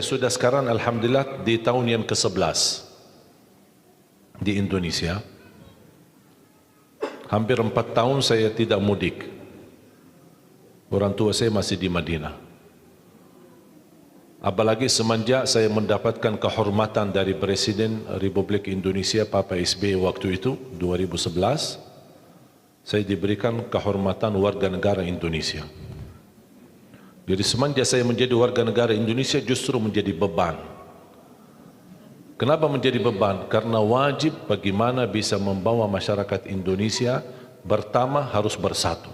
sudah sekarang alhamdulillah di tahun yang ke-11 di Indonesia. Hampir 4 tahun saya tidak mudik. Orang tua saya masih di Madinah. Apalagi semenjak saya mendapatkan kehormatan dari Presiden Republik Indonesia Papa SBY waktu itu 2011, saya diberikan kehormatan warga negara Indonesia. Jadi semenjak saya menjadi warga negara Indonesia justru menjadi beban. Kenapa menjadi beban? Karena wajib bagaimana bisa membawa masyarakat Indonesia pertama harus bersatu.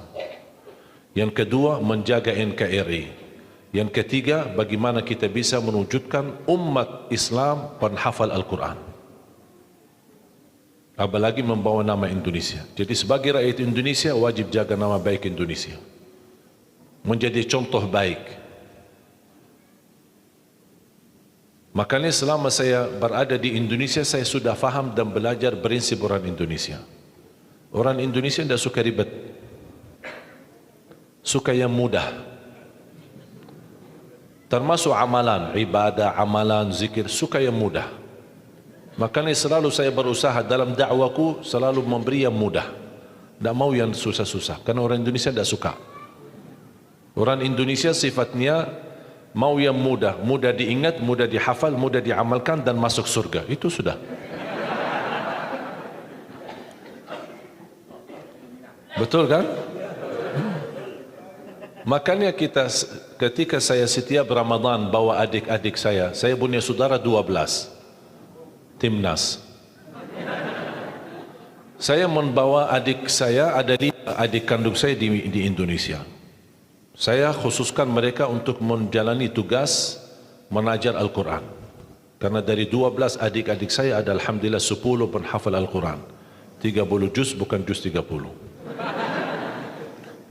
Yang kedua menjaga NKRI. Yang ketiga bagaimana kita bisa mewujudkan umat Islam penghafal Al-Quran. Apalagi membawa nama Indonesia. Jadi sebagai rakyat Indonesia wajib jaga nama baik Indonesia. Menjadi contoh baik. Makanya selama saya berada di Indonesia, saya sudah faham dan belajar prinsip orang Indonesia. Orang Indonesia tidak suka ribet. Suka yang mudah. Termasuk amalan, ibadah, amalan, zikir, suka yang mudah. Makanya selalu saya berusaha dalam dakwaku selalu memberi yang mudah. Tidak mau yang susah-susah. Karena orang Indonesia tidak suka. Orang Indonesia sifatnya mau yang mudah, mudah diingat, mudah dihafal, mudah diamalkan dan masuk surga. Itu sudah. Betul kan? Makanya ketika saya setiap Ramadan bawa adik-adik saya punya saudara 12, timnas. Saya membawa adik saya, ada 5 adik kandung saya di Indonesia. Saya khususkan mereka untuk menjalani tugas mengajar Al-Quran. Karena dari 12 adik-adik saya ada alhamdulillah 10 penghafal Al-Quran. 30 juz bukan juz 30.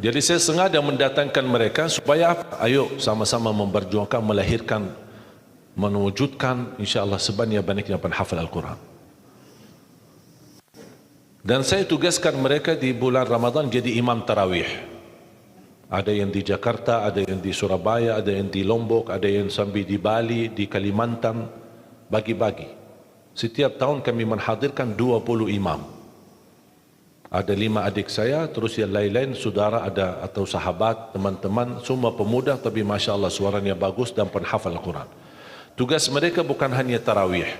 Jadi saya sengaja mendatangkan mereka supaya ayo sama-sama memperjuangkan, melahirkan, mewujudkan insyaAllah sebanyak-banyaknya penghafal Al-Quran. Dan saya tugaskan mereka di bulan Ramadan jadi imam tarawih. Ada yang di Jakarta, ada yang di Surabaya, ada yang di Lombok, ada yang sampai di Bali, di Kalimantan, bagi-bagi. Setiap tahun kami menghadirkan 20 imam. Ada 5 adik saya, terus yang lain-lain, saudara ada atau sahabat, teman-teman, semua pemuda, tapi Masya Allah suaranya bagus dan penghafal Al-Quran. Tugas mereka bukan hanya tarawih,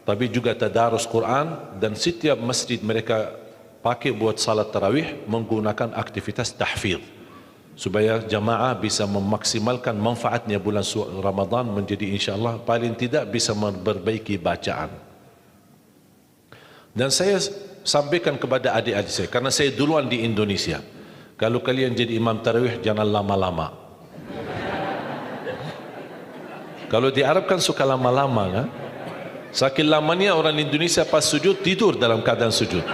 tapi juga tadarus Quran, dan setiap masjid mereka pakai buat salat tarawih menggunakan aktivitas tahfidz. Supaya jamaah bisa memaksimalkan manfaatnya bulan Ramadan menjadi insyaAllah paling tidak bisa memperbaiki bacaan. Dan saya sampaikan kepada adik-adik saya, karena saya duluan di Indonesia, kalau kalian jadi imam tarawih jangan lama-lama. Kalau di Arab kan suka lama-lama kan? Saking lamanya orang Indonesia pas sujud tidur dalam keadaan sujud.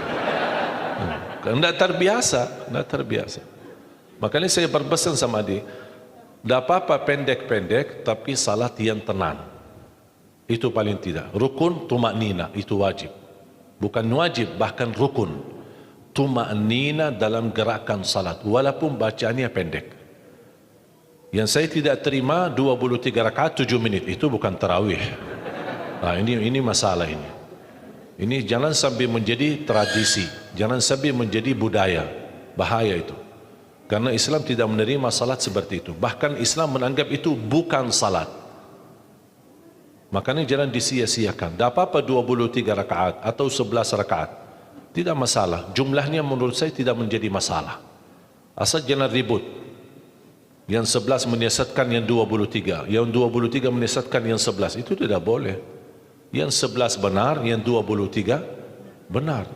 Tidak terbiasa, tidak terbiasa. Makanya saya berpesan sama adik, tidak apa-apa pendek-pendek, tapi salat yang tenang. Itu paling tidak. Rukun, tumaknina, itu wajib. Bukan wajib, bahkan rukun. Tumaknina dalam gerakan salat, walaupun bacaannya pendek. Yang saya tidak terima 23 rakaat 7 menit, itu bukan tarawih. Nah, ini masalah ini. Ini jangan sampai menjadi tradisi, jangan sampai menjadi budaya. Bahaya itu. Karena Islam tidak menerima salat seperti itu. Bahkan Islam menganggap itu bukan salat. Makanya jangan disia-siakan. Tak apa-apa 23 rakaat atau 11 rakaat. Tidak masalah. Jumlahnya menurut saya tidak menjadi masalah. Asal jangan ribut. Yang 11 menyiasatkan yang 23. Yang 23 menyiasatkan yang 11. Itu tidak boleh. Yang 11 benar, yang 23 benar.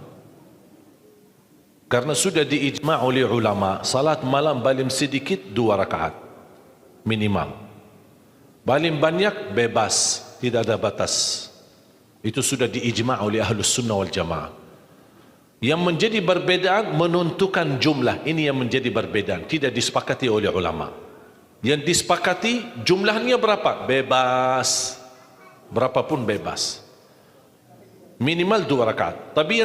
Karena sudah diijma' oleh ulama, salat malam paling sedikit 2 rakaat minimal. Paling banyak bebas, tidak ada batas. Itu sudah diijma' oleh Ahlus Sunnah wal Jamaah. Yang menjadi perbedaan menentukan jumlah, ini yang menjadi perbedaan, tidak disepakati oleh ulama. Yang disepakati jumlahnya berapa? Bebas. Berapapun bebas. Minimal 2 rakaat. Tapi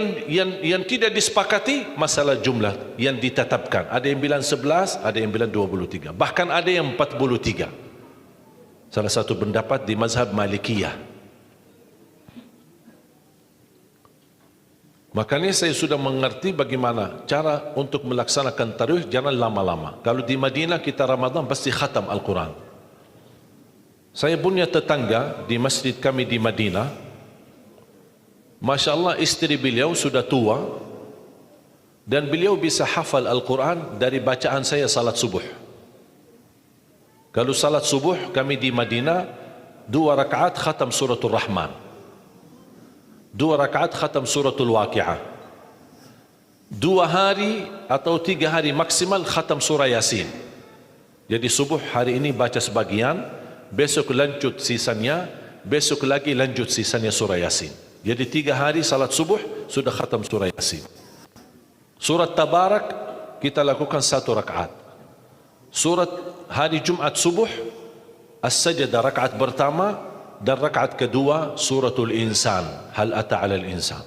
yang tidak disepakati masalah jumlah yang ditetapkan. Ada yang bilang 11, ada yang bilang 23. Bahkan ada yang 43. Salah satu pendapat di mazhab Malikiyah. Makanya saya sudah mengerti bagaimana cara untuk melaksanakan tarawih, jangan lama-lama. Kalau di Madinah kita Ramadan pasti khatam Al-Quran. Saya punya tetangga di masjid kami di Madinah, Masya Allah istri beliau sudah tua dan beliau bisa hafal Al-Quran dari bacaan saya salat subuh. Kalau salat subuh kami di Madinah 2 rakaat khatam suratul Rahman, 2 rakaat khatam suratul Waqi'ah, 2 hari atau 3 hari maksimal khatam surah Yasin. Jadi subuh hari ini baca sebagian, besok lanjut sisanya, besok lagi lanjut sisanya surah Yasin. Jadi 3 hari salat subuh sudah khatam surah Yasin. Surat Tabarak kita lakukan 1 rakaat. Surat hari Jumat subuh As-Sajdah rakaat pertama dan rakaat kedua suratul Insan, Hal ata 'alal insan.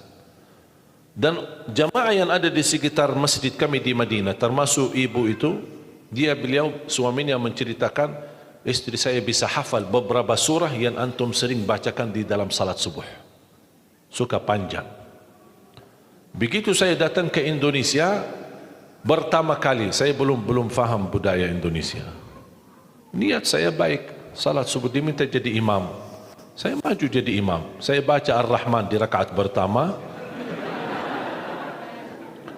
Dan jamaah yang ada di sekitar masjid kami di Madinah, termasuk ibu itu, beliau suaminya menceritakan, istri saya bisa hafal beberapa surah yang antum sering bacakan di dalam salat subuh. Suka panjang. Begitu saya datang ke Indonesia, pertama kali saya belum faham budaya Indonesia. Niat saya baik, salat subuh diminta jadi imam. Saya maju jadi imam. Saya baca Ar-Rahman di rakaat pertama.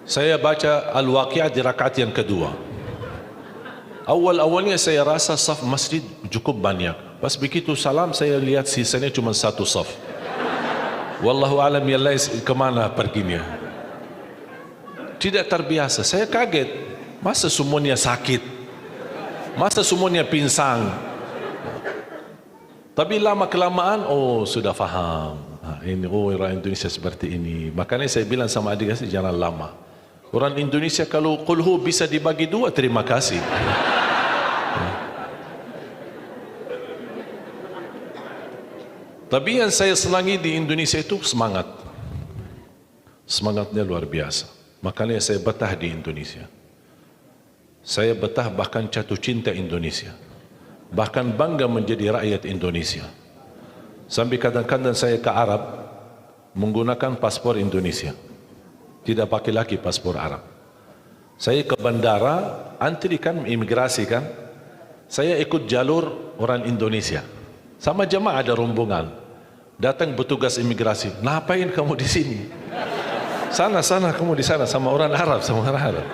Saya baca Al-Waqi'ah di rakaat yang kedua. Awal-awalnya saya rasa saf masjid cukup banyak. Pas begitu salam saya lihat sisanya cuma 1 saf. Wallahu alam ya Allah kemana perginya. Tidak terbiasa. Saya kaget. Masa semuanya sakit? Masa semuanya pinsang? Tapi lama kelamaan, oh sudah faham. Ini orang Indonesia seperti ini. Makanya saya bilang sama adik saya jangan lama. Orang Indonesia kalau qulhu bisa dibagi 2, terima kasih. Tapi yang saya senangi di Indonesia itu semangat. Semangatnya luar biasa. Makanya saya betah di Indonesia. Saya betah bahkan jatuh cinta Indonesia. Bahkan bangga menjadi rakyat Indonesia. Sampai kadang-kadang saya ke Arab menggunakan paspor Indonesia. Tidak pakai lagi paspor Arab. Saya ke bandara, antri kan, imigrasi kan. Saya ikut jalur orang Indonesia. Sama jemaah ada rombongan. Datang petugas imigrasi. Ngapain kamu di sini? Sana kamu di sana sama orang Arab, sama orang Arab.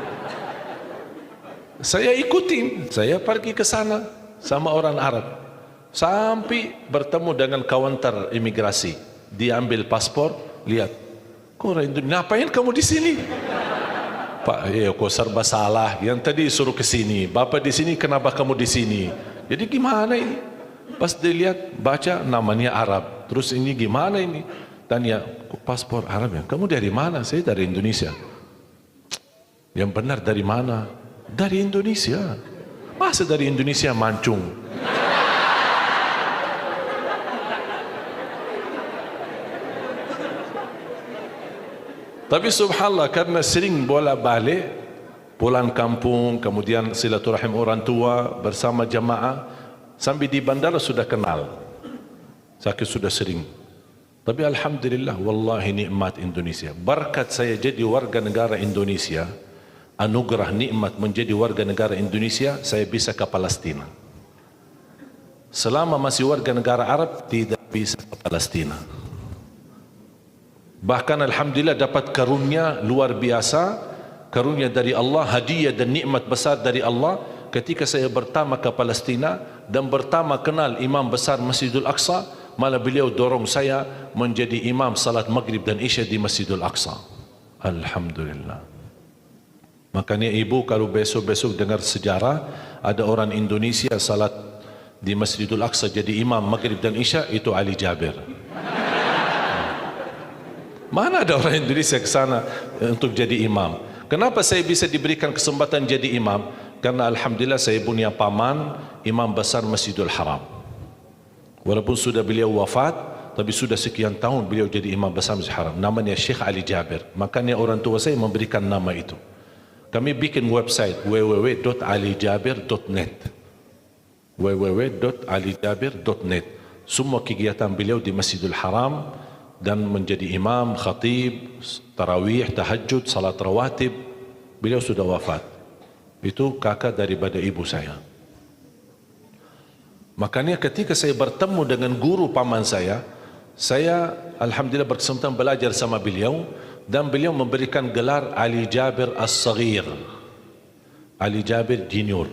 Saya ikutin, saya pergi ke sana sama orang Arab. Sampai bertemu dengan kaunter imigrasi. Dia ambil paspor, lihat. Kok orang Indonesia? Ngapain kamu di sini? Pak, kok serba salah. Yang tadi suruh ke sini. Bapak di sini, kenapa kamu di sini? Jadi gimana ini? Pas dilihat, baca namanya Arab. Terus ini gimana ini? Tanya, paspor Arab ya? Kamu dari mana? Saya dari Indonesia. Yang benar dari mana? Dari Indonesia. Masa dari Indonesia mancung? Tapi subhanallah, karena sering bolak-balik, pulang kampung, kemudian silaturahim orang tua bersama jamaah, sampai di bandara sudah kenal. Saya sudah sering. Tapi alhamdulillah, wallahi nikmat Indonesia. Berkat saya jadi warga negara Indonesia, anugerah nikmat menjadi warga negara Indonesia, saya bisa ke Palestina. Selama masih warga negara Arab, tidak bisa ke Palestina. Bahkan alhamdulillah dapat karunia luar biasa, karunia dari Allah, hadiah dan nikmat besar dari Allah. Ketika saya pertama ke Palestina dan pertama kenal imam besar Masjidul Aqsa, malah beliau dorong saya menjadi imam salat maghrib dan isya di Masjidul Aqsa. Alhamdulillah. Makanya ibu kalau besok-besok dengar sejarah ada orang Indonesia salat di Masjidul Aqsa jadi imam maghrib dan isya, itu Ali Jabir. Mana ada orang Indonesia ke sana untuk jadi imam? Kenapa saya bisa diberikan kesempatan jadi imam? Karena alhamdulillah saya punya paman imam besar Masjidul Haram. Walaupun sudah beliau wafat, tapi sudah sekian tahun beliau jadi imam besar Masjidil Haram. Namanya Syekh Ali Jabir. Makanya orang tua saya memberikan nama itu. Kami bikin website www.alijabir.net. www.alijabir.net. Semua kegiatan beliau di Masjidil Haram dan menjadi imam, khatib, tarawih, tahajud, salat rawatib. Beliau sudah wafat. Itu kakak daripada ibu saya. Makanya ketika saya bertemu dengan guru paman saya alhamdulillah berkesempatan belajar sama beliau dan beliau memberikan gelar Ali Jabir As-Saghir, Ali Jabir Junior.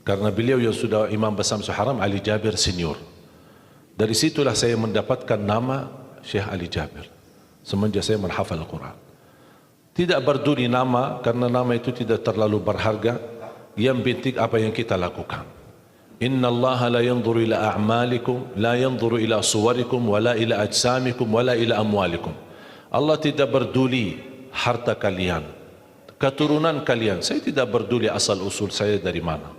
Karena beliau yang sudah imam besar Masjidil Haram, Ali Jabir Senior. Dari situlah saya mendapatkan nama Syekh Ali Jabir semenjak saya menghafal Al-Quran. Tidak berduri nama, karena nama itu tidak terlalu berharga. Yang penting apa yang kita lakukan. Inna Allah la yanzuru ila a'malikum, la yanzuru ila suwarikum, wala ila ajsamikum, wala ila amwalikum. Allah tidak berduli harta kalian, keturunan kalian. Saya tidak berduli asal usul saya dari mana.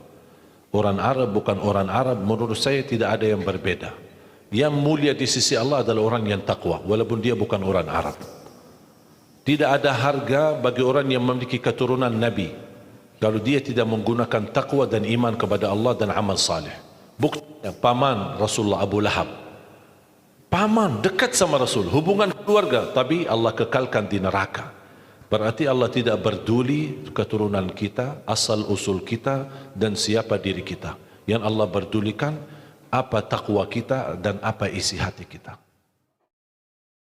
Orang Arab bukan orang Arab, menurut saya tidak ada yang berbeda. Yang mulia di sisi Allah adalah orang yang takwa, walaupun dia bukan orang Arab. Tidak ada harga bagi orang yang memiliki keturunan Nabi kalau dia tidak menggunakan takwa dan iman kepada Allah dan amal saleh. Buktinya paman Rasulullah Abu Lahab, paman dekat sama Rasul, hubungan keluarga, tapi Allah kekalkan di neraka. Berarti Allah tidak berduli keturunan kita, asal usul kita dan siapa diri kita. Yang Allah berdulikan apa takwa kita dan apa isi hati kita.